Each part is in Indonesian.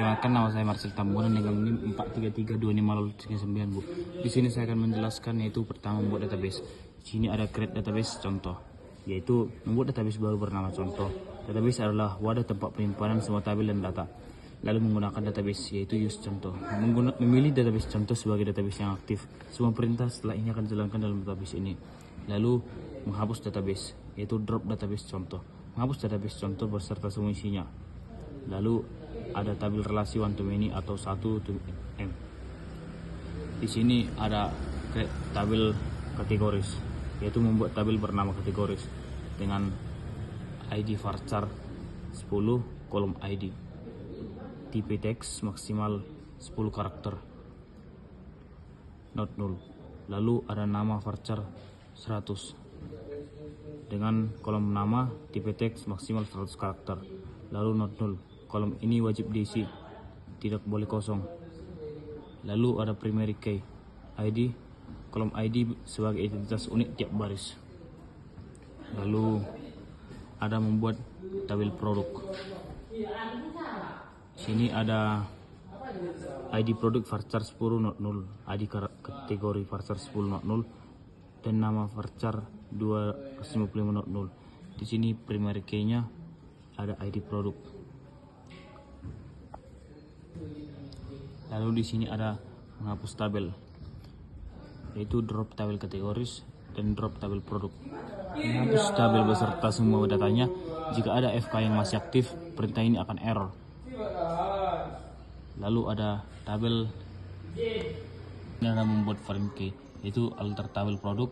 Perkenalkan, nama saya Marcel Tambunan dengan NIM 4332539, Bu. Di sini saya akan menjelaskan yaitu pertama membuat database. Di sini ada create database contoh, yaitu membuat database baru bernama contoh. Database adalah wadah tempat penyimpanan semua tabel dan data. Lalu menggunakan database yaitu use contoh. Memilih database contoh sebagai database yang aktif. Semua perintah setelah ini akan dijalankan dalam database ini. Lalu menghapus database yaitu drop database contoh. Menghapus database contoh beserta semua isinya. Lalu ada tabel relasi one to many atau 1 to m. Di sini ada tabel kategoris, yaitu membuat tabel bernama kategoris dengan ID varchar 10 kolom ID, tipe teks maksimal 10 karakter, not null. Lalu ada nama varchar 100 dengan kolom nama, tipe teks maksimal 100 karakter, lalu not null. Kolom ini wajib diisi, tidak boleh kosong. Lalu ada primary key, ID, kolom ID sebagai identitas unik tiap baris. Lalu ada membuat tabel produk. Sini ada ID produk varchar 10 not null, ID kategori varchar 10 not null, dan nama varchar 255 not null. Di sini primary key-nya ada ID produk. Lalu di sini ada menghapus tabel, yaitu drop tabel kategoris dan drop tabel produk. Menghapus tabel beserta semua datanya. Jika ada FK yang masih aktif, perintah ini akan error. Lalu ada tabel, ini ada membuat foreign key, yaitu alter tabel produk,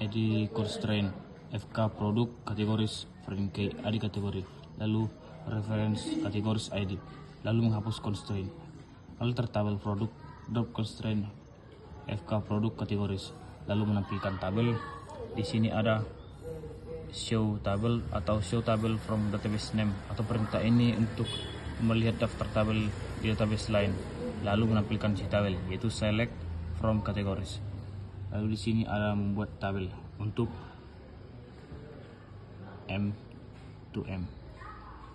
ID constraint, FK produk, kategoris, foreign key, ID kategori, lalu reference kategoris ID, lalu menghapus constraint. Alter tabel produk, drop constraint, FK produk kategoris, lalu menampilkan tabel. Di sini ada show tabel atau show tabel from database name, atau perintah ini untuk melihat daftar tabel di database lain, lalu menampilkan si tabel, yaitu select from categories. Lalu di sini ada membuat tabel untuk M to M.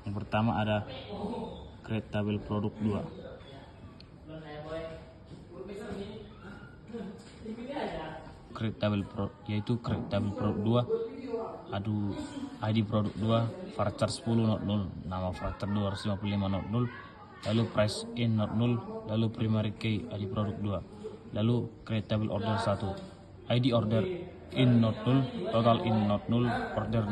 Yang pertama ada create tabel produk 2. Create tabel yaitu create tabel produk 2, adu ID produk 2 varchar 10 not null, nama varchar 255 not null, lalu price in not null, lalu primary key ID produk 2, lalu create tabel order 1, ID order in not null, total in not null, order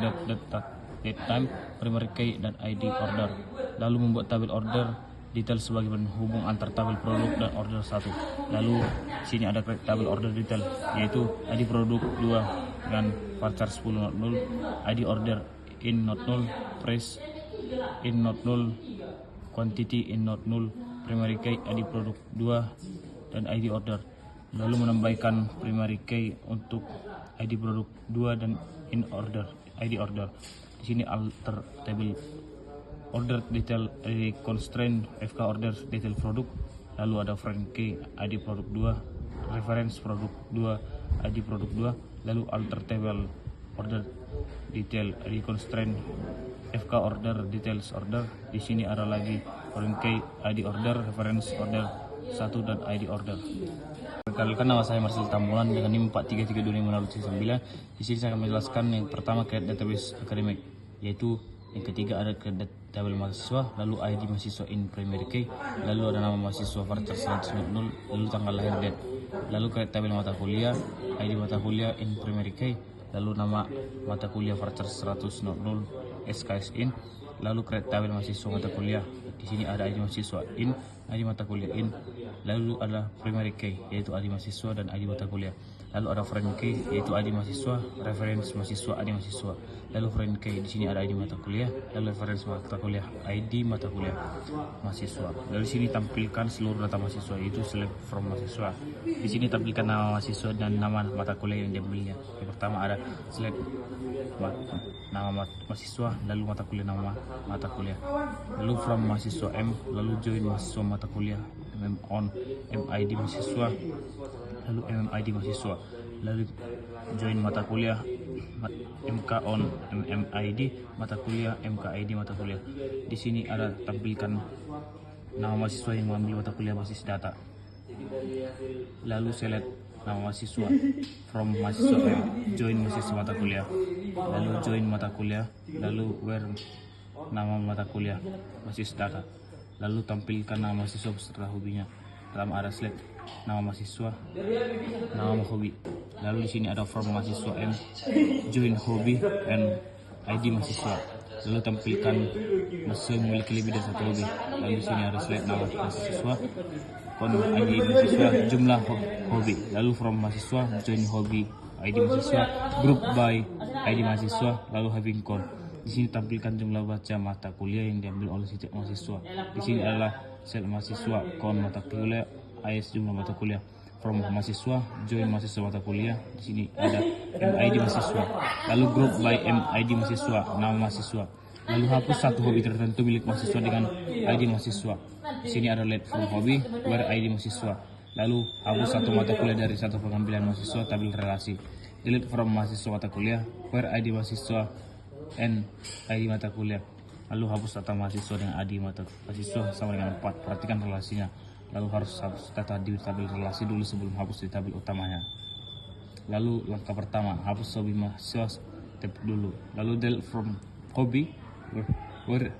date time, primary key dan ID order. Lalu membuat tabel order detail sebagai penghubung antar tabel produk dan order 1. Lalu sini ada tabel order detail, yaitu ID produk 2 dengan varchar 10 not null, ID order in not null, price in not null, quantity in not null, primary key ID produk 2 dan ID order. Lalu menambahkan primary key untuk ID produk 2 dan in order, ID order. Di sini alter table order detail, ID constraint, FK order detail produk, lalu ada foreign key ID produk 2, reference produk 2, ID produk 2, lalu alter table order detail, ID constraint, FK order details order. Di sini ada lagi foreign key ID order, reference order 1 dan ID order. Perkenalkan, nama saya Marcel Tambunan dengan NIM 4332539. Di sini saya akan menjelaskan yang pertama create database academic, yaitu yang ketiga ada create tabel mahasiswa, lalu ID mahasiswa in primary key, lalu ada nama mahasiswa varchar 100 not, lalu tanggal lahir date, lalu create tabel mata kuliah, ID mata kuliah in primary key, lalu nama mata kuliah varchar 100 not null, SKS in, lalu create tabel mahasiswa mata kuliah. Di sini ada ID mahasiswa in, ID mata kuliah in, lalu ada primary key yaitu ID mahasiswa dan ID mata kuliah, lalu ada foreign key yaitu ID mahasiswa, reference mahasiswa, ID mahasiswa, lalu foreign key. Di sini ada ID mata kuliah, lalu reference mata kuliah, ID mata kuliah mahasiswa. Lalu di sini tampilkan seluruh data mahasiswa, yaitu select from mahasiswa. Di sini tampilkan nama mahasiswa dan nama mata kuliah yang diambilnya. Yang pertama ada select nama mahasiswa, lalu mata kuliah nama mata kuliah, lalu from mahasiswa M, lalu join mahasiswa mata kuliah, on MID mahasiswa, lalu MMID mahasiswa, lalu join mata kuliah MK on MMID mata kuliah, MKID mata kuliah. Di sini ada tampilkan nama mahasiswa yang mengambil mata kuliah basis data. Lalu select nama mahasiswa from mahasiswa join mahasiswa mata kuliah, lalu join mata kuliah, lalu where nama mata kuliah basis data, lalu tampilkan nama mahasiswa beserta hobinya. Dalam ada select nama mahasiswa, nama hobi, lalu di sini ada from mahasiswa M, join hobi and ID mahasiswa, lalu tampilkan mahasiswa yang memiliki lebih dari satu hobi. Lalu di sini ada select nama mahasiswa, ID mahasiswa, jumlah hobi, lalu from mahasiswa, join hobi, ID mahasiswa, group by ID mahasiswa, lalu having call. Di sini tampilkan jumlah baca mata kuliah yang diambil oleh setiap mahasiswa. Di sini adalah sel mahasiswa, count mata kuliah, AS jumlah mata kuliah, from mahasiswa, join mahasiswa mata kuliah. Di sini ada MID mahasiswa, lalu group by MID mahasiswa, nama mahasiswa, lalu hapus satu hobi tertentu milik mahasiswa dengan ID mahasiswa. Di sini ada let from hobi, where ID mahasiswa, lalu hapus satu mata kuliah dari satu pengambilan mahasiswa, tabel relasi. Delete from mahasiswa mata kuliah, where ID mahasiswa and ID mata kuliah, lalu hapus data mahasiswa dengan ID mata mahasiswa sama dengan 4. Perhatikan relasinya, lalu harus hapus data di tabel relasi dulu sebelum hapus di tabel utamanya. Lalu langkah pertama, hapus hobi mahasiswa step dulu, lalu delete from hobi where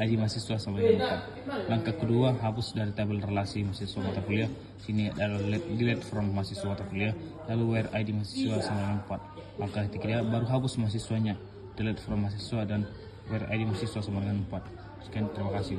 ID mahasiswa sama dengan 4. Langkah kedua, hapus dari tabel relasi mahasiswa mata kuliah. Sini adalah delete from mahasiswa mata kuliah, lalu where ID mahasiswa sama dengan 4. Langkah ketiga, baru hapus mahasiswanya, delete from mahasiswa dan where ID mahasiswa sama dengan 4. Sekian, terima kasih.